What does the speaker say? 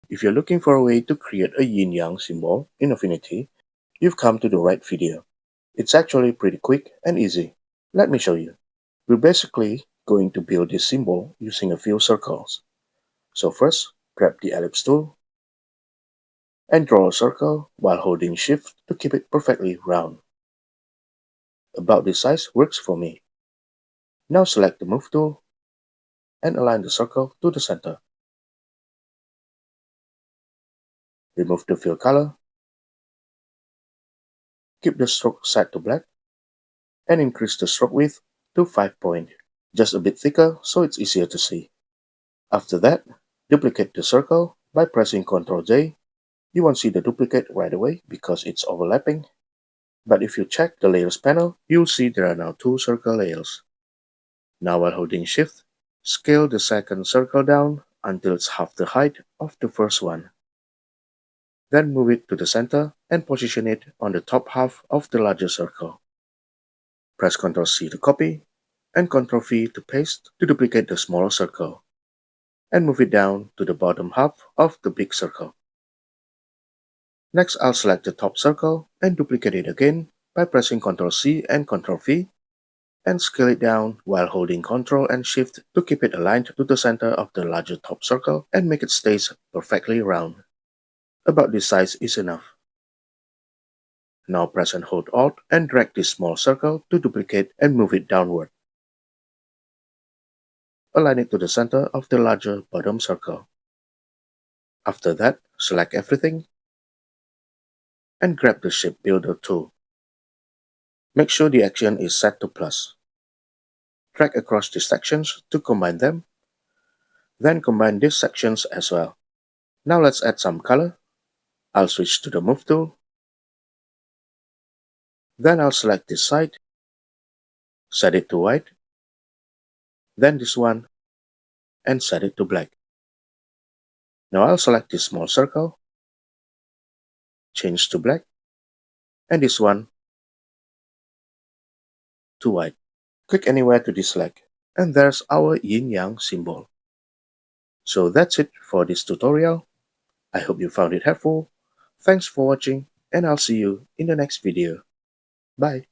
If you're looking for a way to create a Yin Yang symbol in Affinity, you've come to the right video. It's actually pretty quick and easy. Let me show you. We're basically going to build this symbol using a few circles. So first, grab the ellipse tool and draw a circle while holding Shift to keep it perfectly round. About this size works for me. Now select the Move tool and align the circle to the center. Remove the fill color, keep the stroke set to black, and increase the stroke width to 5 point, just a bit thicker so it's easier to see. After that, duplicate the circle by pressing Ctrl J. You won't see the duplicate right away because it's overlapping, but if you check the layers panel, you'll see there are now 2 circle layers. Now while holding Shift, scale the second circle down until it's half the height of the first one. Then move it to the center and position it on the top half of the larger circle. Press Ctrl C to copy and Ctrl V to paste to duplicate the smaller circle, and move it down to the bottom half of the big circle. Next, I'll select the top circle and duplicate it again by pressing Ctrl C and Ctrl V, and scale it down while holding Ctrl and Shift to keep it aligned to the center of the larger top circle and make it stay perfectly round. About this size is enough. Now press and hold Alt and drag this small circle to duplicate and move it downward. Align it to the center of the larger bottom circle. After that, select everything and grab the Shape Builder tool. Make sure the action is set to plus. Drag across these sections to combine them, then combine these sections as well. Now let's add some color. I'll switch to the Move tool. Then I'll select this side, set it to white, then this one, and set it to black. Now I'll select this small circle, change to black, and this one to white. Click anywhere to deselect, and there's our Yin Yang symbol. So that's it for this tutorial. I hope you found it helpful. Thanks for watching, and I'll see you in the next video. Bye.